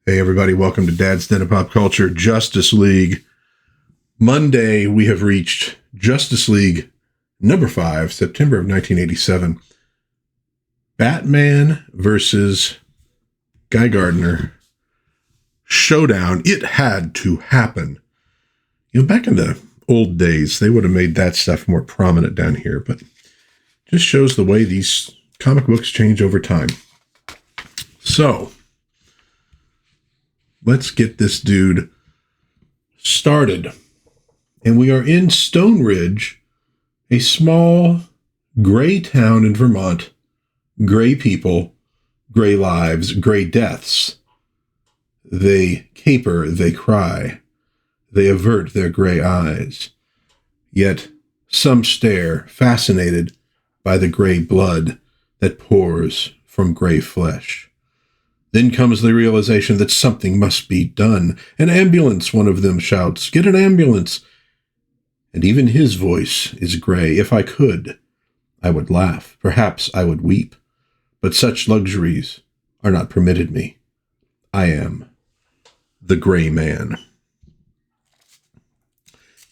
Hey, everybody. Welcome to Dad's Den of Pop Culture, Justice League. Monday, we have reached Justice League number 5, September of 1987. Batman versus Guy Gardner. Showdown. It had to happen. You know, back in the old days, they would have made that stuff more prominent down here, but just shows the way these comic books change over time. So, let's get this dude started. And we are in Stone Ridge, a small gray town in Vermont. Gray people, gray lives, gray deaths. They caper, they cry. They avert their gray eyes. Yet some stare, fascinated by the gray blood that pours from gray flesh. Then comes the realization that something must be done. An ambulance, one of them shouts. Get an ambulance. And even his voice is gray. If I could, I would laugh. Perhaps I would weep. But such luxuries are not permitted me. I am the gray man.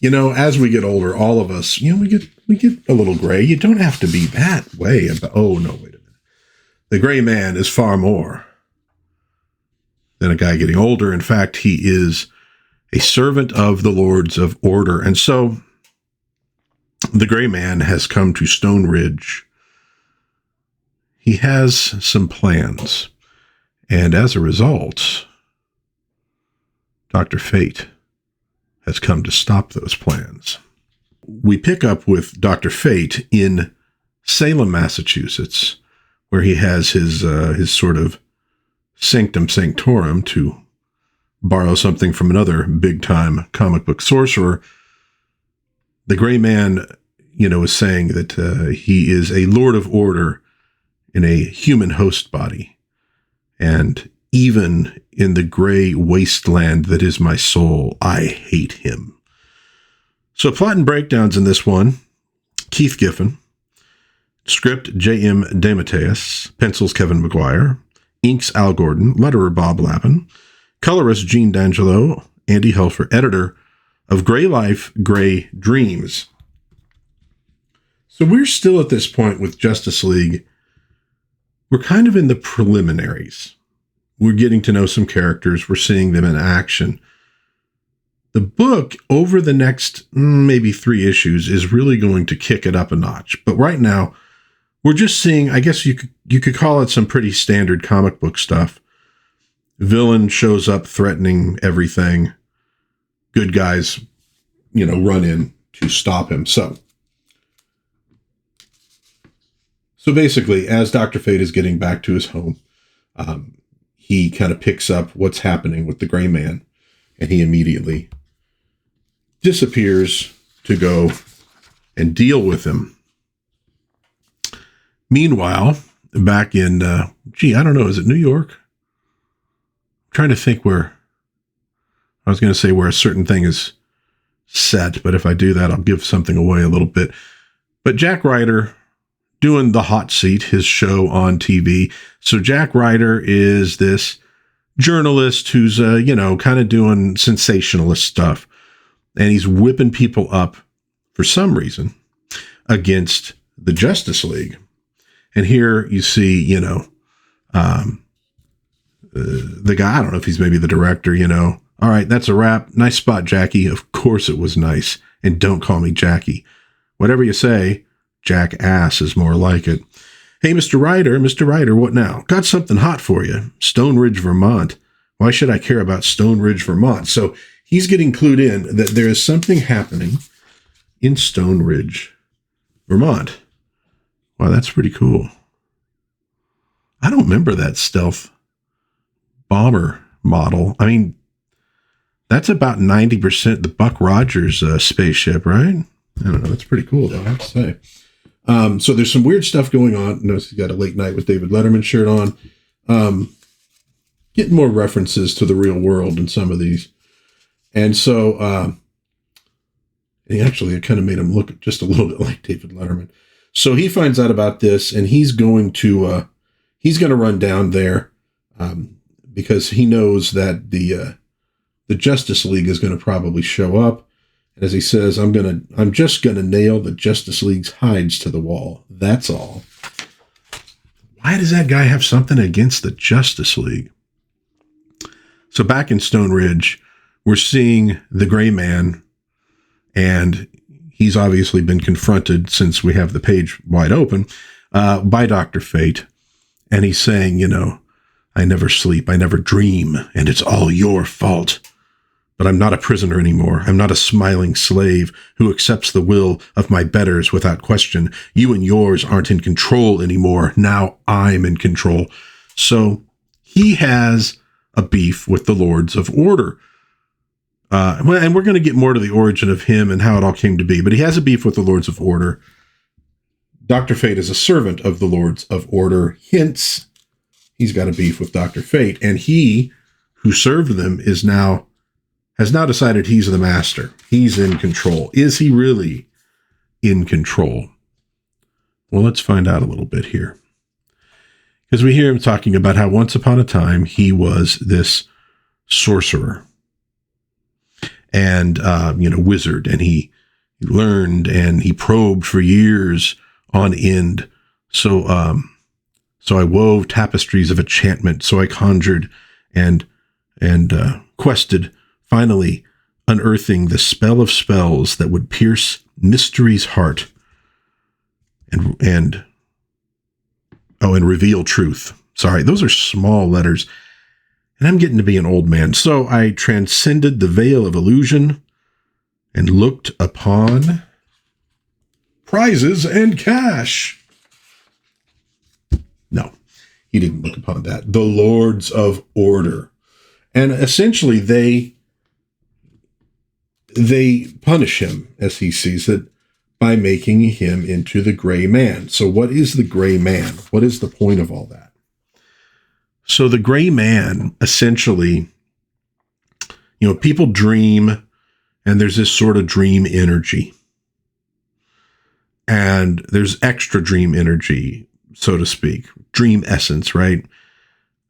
You know, as we get older, all of us, you know, we get a little gray. You don't have to be that way. Oh, no, wait a minute. The gray man is far more than a guy getting older. In fact, he is a servant of the Lords of Order. And so the gray man has come to Stone Ridge. He has some plans. And as a result, Dr. Fate has come to stop those plans. We pick up with Dr. Fate in Salem, Massachusetts, where he has his sort of sanctum sanctorum, to borrow something from another big-time comic book sorcerer. The gray man, you know, is saying that he is a Lord of Order in a human host body. And even in the gray wasteland that is my soul, I hate him. So plot and breakdowns in this one. Keith Giffen. Script, J.M. DeMatteis. Pencils, Kevin McGuire. Inks, Al Gordon. Letterer, Bob Lapin. Colorist, Gene D'Angelo. Andy Helfer. Editor of Gray Life, Gray Dreams. So we're still at this point with Justice League. We're kind of in the preliminaries. We're getting to know some characters. We're seeing them in action. The book, over the next maybe 3 issues, is really going to kick it up a notch. But right now, we're just seeing, I guess you could call it some pretty standard comic book stuff. Villain shows up threatening everything. Good guys, you know, run in to stop him. So basically, as Dr. Fate is getting back to his home, he kind of picks up what's happening with the gray man, and he immediately disappears to go and deal with him. Meanwhile, back in, I don't know, is it New York? I'm trying to think where, I was going to say where a certain thing is set, but if I do that, I'll give something away a little bit. But Jack Ryder doing the hot seat, his show on TV. So Jack Ryder is this journalist who's, kind of doing sensationalist stuff. And he's whipping people up for some reason against the Justice League. And here you see, the guy, I don't know if he's maybe the director, all right, that's a wrap. Nice spot, Jackie. Of course it was nice. And don't call me Jackie. Whatever you say, Jackass is more like it. Hey, Mr. Ryder, what now? Got something hot for you. Stone Ridge, Vermont. Why should I care about Stone Ridge, Vermont? So he's getting clued in that there is something happening in Stone Ridge, Vermont. Wow, that's pretty cool. I don't remember that stealth bomber model. I mean, that's about 90% the Buck Rogers spaceship, right? I don't know. That's pretty cool, though, I have to say. So there's some weird stuff going on. Notice he's got a Late Night with David Letterman shirt on. Getting more references to the real world in some of these. And so, it kind of made him look just a little bit like David Letterman. So he finds out about this, and he's going to run down there because he knows that the Justice League is going to probably show up. And as he says, I'm just gonna nail the Justice League's hides to the wall. That's all. Why does that guy have something against the Justice League? So back in Stone Ridge, we're seeing the Gray Man, and he's obviously been confronted, since we have the page wide open, by Dr. Fate. And he's saying, I never sleep, I never dream, and it's all your fault. But I'm not a prisoner anymore. I'm not a smiling slave who accepts the will of my betters without question. You and yours aren't in control anymore. Now I'm in control. So he has a beef with the Lords of Order. And we're going to get more to the origin of him and how it all came to be. But he has a beef with the Lords of Order. Dr. Fate is a servant of the Lords of Order. Hence, he's got a beef with Dr. Fate. And he, who served them, has now decided he's the master. He's in control. Is he really in control? Well, let's find out a little bit here. Because we hear him talking about how once upon a time he was this sorcerer and, wizard, and he learned and he probed for years on end. So I wove tapestries of enchantment. So I conjured and quested, finally unearthing the spell of spells that would pierce mystery's heart and reveal truth. Sorry, those are small letters, and I'm getting to be an old man. So I transcended the veil of illusion and looked upon prizes and cash. No, he didn't look upon that. The Lords of Order. And essentially they punish him, as he sees it, by making him into the Gray Man. So what is the Gray Man? What is the point of all that? So the Gray Man, essentially, people dream, and there's this sort of dream energy. And there's extra dream energy, so to speak, dream essence, right?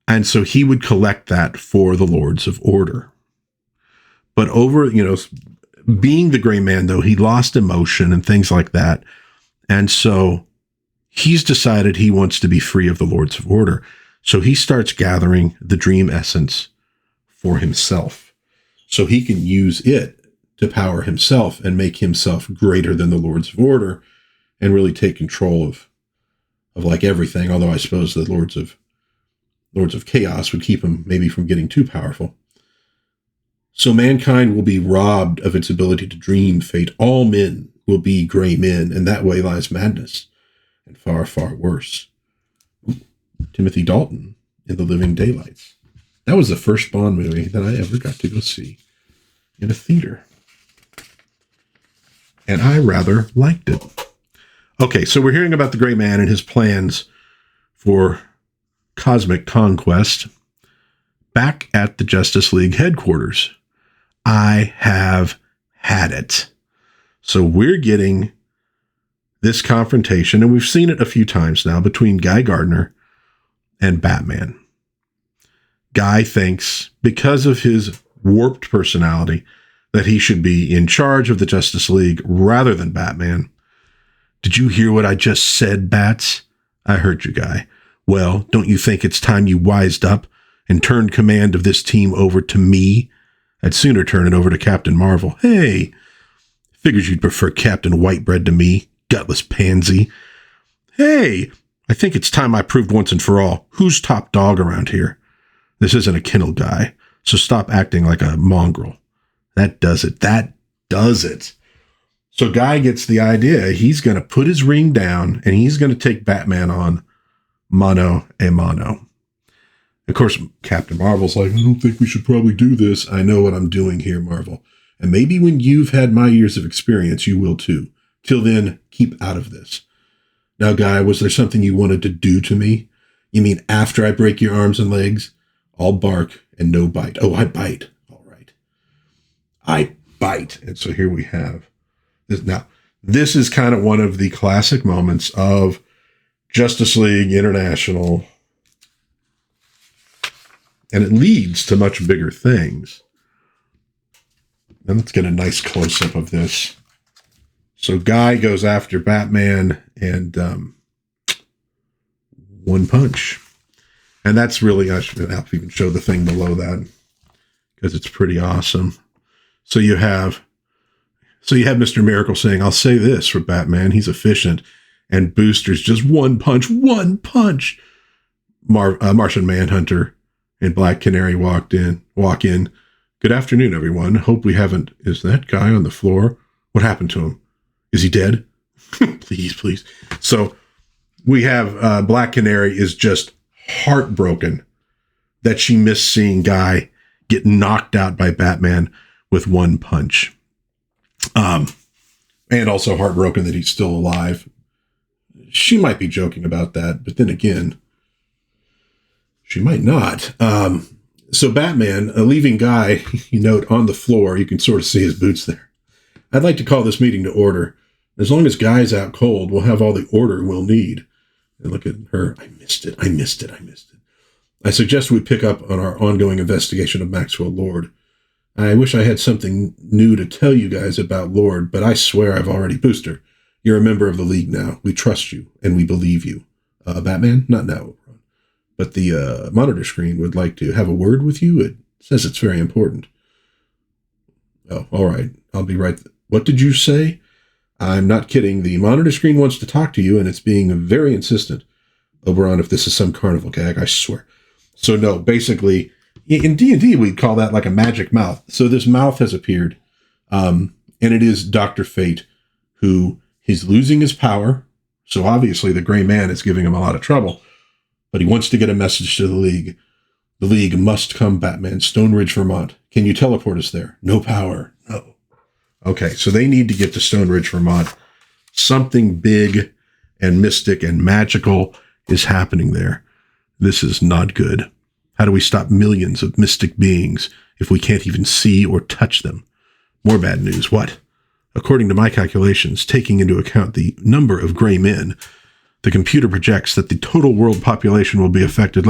And so he would collect that for the Lords of Order. But over, being the Gray Man, though, he lost emotion and things like that. And so he's decided he wants to be free of the Lords of Order. So he starts gathering the dream essence for himself, so he can use it to power himself and make himself greater than the Lords of Order and really take control of like everything. Although I suppose the Lords of Chaos would keep him maybe from getting too powerful. So mankind will be robbed of its ability to dream fate. All men will be Gray Men, and that way lies madness, and far, far worse. Ooh, Timothy Dalton in The Living Daylights. That was the first Bond movie that I ever got to go see in a theater. And I rather liked it. Okay, so we're hearing about the Gray Man and his plans for cosmic conquest back at the Justice League headquarters. I have had it. So we're getting this confrontation, and we've seen it a few times now, between Guy Gardner and Batman. Guy thinks, because of his warped personality, that he should be in charge of the Justice League rather than Batman. Did you hear what I just said, Bats? I heard you, Guy. Well, don't you think it's time you wised up and turned command of this team over to me? I'd sooner turn it over to Captain Marvel. Hey, figures you'd prefer Captain Whitebread to me, gutless pansy. Hey, I think it's time I proved once and for all who's top dog around here. This isn't a kennel, Guy, so stop acting like a mongrel. That does it. That does it. So Guy gets the idea. He's going to put his ring down, and he's going to take Batman on mano a mano. Of course, Captain Marvel's like, I don't think we should probably do this. I know what I'm doing here, Marvel. And maybe when you've had my years of experience, you will too. Till then, keep out of this. Now, Guy, was there something you wanted to do to me? You mean after I break your arms and legs? I'll bark and no bite. Oh, I bite. All right. I bite. And so here we have this. Now, this is kind of one of the classic moments of Justice League International. And it leads to much bigger things. And let's get a nice close-up of this. So Guy goes after Batman and one punch. And that's really, I should even show the thing below that because it's pretty awesome. So you have Mr. Miracle saying, I'll say this for Batman, he's efficient. And Booster's just one punch. Martian Manhunter and Black Canary walk in. Good afternoon, everyone. Hope we haven't. Is that guy on the floor? What happened to him? Is he dead? Please. So we have Black Canary is just heartbroken that she missed seeing Guy get knocked out by Batman with one punch. And also heartbroken that he's still alive. She might be joking about that, but then again, she might not. So Batman, leaving Guy, on the floor, you can sort of see his boots there. I'd like to call this meeting to order. As long as Guy's out cold, we'll have all the order we'll need. And look at her. I missed it. I suggest we pick up on our ongoing investigation of Maxwell Lord. I wish I had something new to tell you guys about Lord, but I swear I've already Booster. You're a member of the League now. We trust you, and we believe you. Batman? Not now. But the monitor screen would like to have a word with you. It says it's very important. Oh, all right. I'll be right. What did you say? I'm not kidding. The monitor screen wants to talk to you, and it's being very insistent. Oberon, if this is some carnival gag, I swear. So no, basically, in D&D, we'd call that like a magic mouth. So this mouth has appeared, and it is Dr. Fate, who he's losing his power. So obviously the Gray Man is giving him a lot of trouble, but he wants to get a message to the League. The League must come, Batman. Stone Ridge, Vermont. Can you teleport us there? No power. No. Okay, so they need to get to Stone Ridge, Vermont. Something big and mystic and magical is happening there. This is not good. How do we stop millions of mystic beings if we can't even see or touch them? More bad news. What? According to my calculations, taking into account the number of gray men, the computer projects that the total world population will be affected,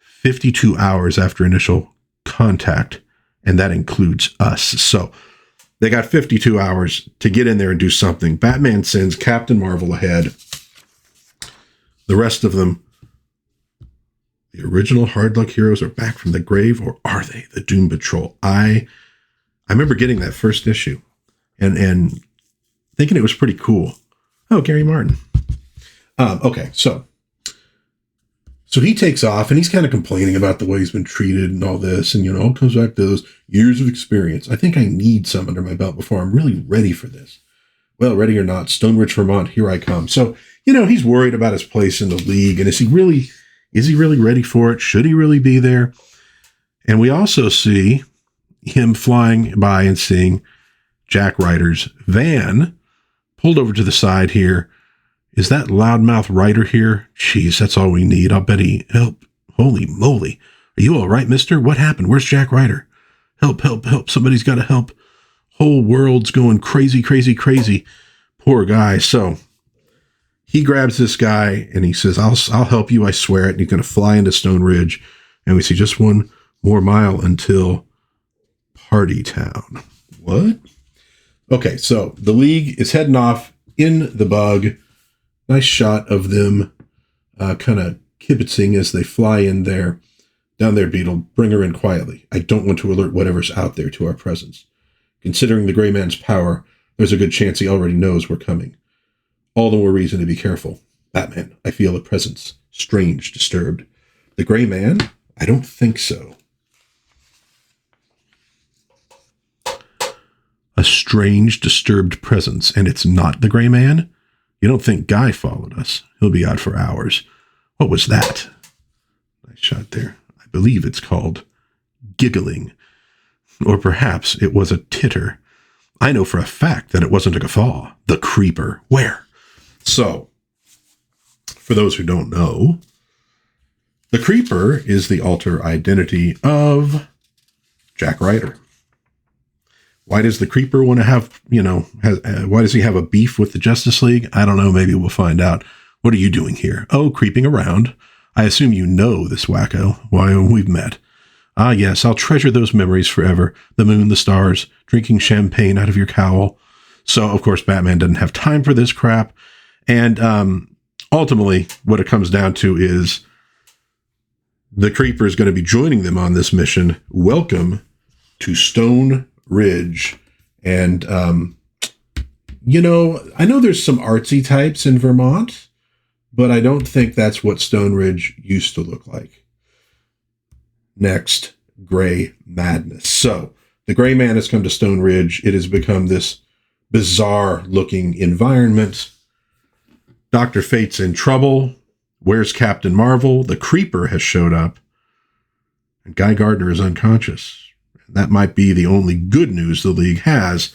52 hours after initial contact, and that includes us. So they got 52 hours to get in there and do something. Batman sends Captain Marvel ahead. The rest of them, the original Hard Luck heroes, are back from the grave, or are they the Doom Patrol? I remember getting that first issue and thinking it was pretty cool. Oh, Gary Martin. Okay, so he takes off, and he's kind of complaining about the way he's been treated and all this, and, it comes back to those years of experience. I think I need some under my belt before I'm really ready for this. Well, ready or not, Stone Ridge, Vermont, here I come. So, he's worried about his place in the League, and is he really ready for it? Should he really be there? And we also see him flying by and seeing Jack Ryder's van pulled over to the side here. Is that loudmouth Ryder here? Jeez, that's all we need. I'll bet he help. Holy moly. Are you all right, mister? What happened? Where's Jack Ryder? Help. Somebody's got to help. Whole world's going crazy. Poor guy. So he grabs this guy and he says, I'll help you. I swear it. And he's going to fly into Stone Ridge. And we see just one more mile until Party Town. What? Okay, so the League is heading off in the bug. Nice shot of them kind of kibitzing as they fly in there. Down there, Beetle. Bring her in quietly. I don't want to alert whatever's out there to our presence. Considering the Gray Man's power, there's a good chance he already knows we're coming. All the more reason to be careful. Batman, I feel a presence. Strange, disturbed. The Gray Man? I don't think so. A strange, disturbed presence, and it's not the Gray Man? You don't think Guy followed us? He'll be out for hours. What was that? Nice shot there. I believe it's called giggling. Or perhaps it was a titter. I know for a fact that it wasn't a guffaw. The creeper. Where? So, for those who don't know, the creeper is the alter identity of Jack Ryder. Why does the creeper want to have, why does he have a beef with the Justice League? I don't know. Maybe we'll find out. What are you doing here? Oh, creeping around. I assume you know this wacko. Why, we've met. Ah, yes, I'll treasure those memories forever. The moon, the stars, drinking champagne out of your cowl. So, of course, Batman doesn't have time for this crap. And ultimately, what it comes down to is the Creeper is going to be joining them on this mission. Welcome to Stone Ridge. And, you know, I know there's some artsy types in Vermont, but I don't think that's what Stone Ridge used to look like. Next, Gray Madness. So, the Gray Man has come to Stone Ridge. It has become this bizarre-looking environment. Dr. Fate's in trouble. Where's Captain Marvel? The Creeper has showed up. And Guy Gardner is unconscious. That might be the only good news the League has.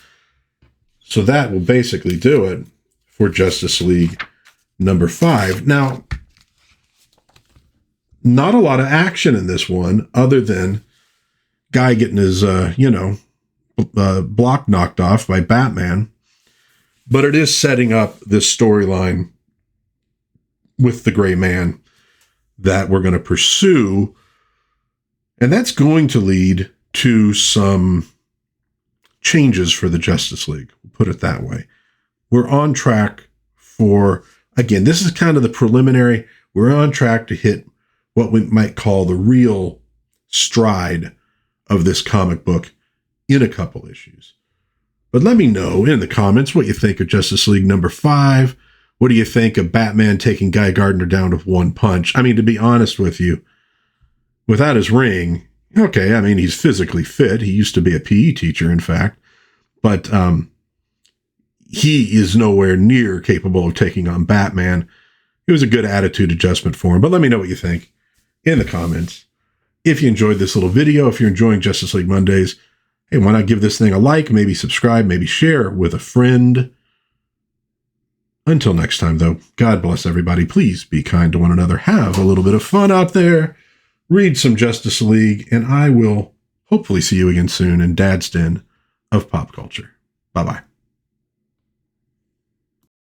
So that will basically do it for Justice League number 5. Now, not a lot of action in this one, other than Guy getting his, block knocked off by Batman. But it is setting up this storyline with the Gray Man that we're going to pursue. And that's going to lead to some changes for the Justice League. We'll put it that way. We're on track for, again, this is kind of the preliminary. We're on track to hit what we might call the real stride of this comic book in a couple issues. But let me know in the comments what you think of Justice League number 5. What do you think of Batman taking Guy Gardner down with one punch? I mean, to be honest with you, without his ring, okay, I mean, he's physically fit. He used to be a PE teacher, in fact. But he is nowhere near capable of taking on Batman. It was a good attitude adjustment for him. But let me know what you think in the comments. If you enjoyed this little video, if you're enjoying Justice League Mondays, hey, why not give this thing a like, maybe subscribe, maybe share with a friend. Until next time, though, God bless everybody. Please be kind to one another. Have a little bit of fun out there. Read some Justice League, and I will hopefully see you again soon in Dad's Den of Pop Culture. Bye-bye.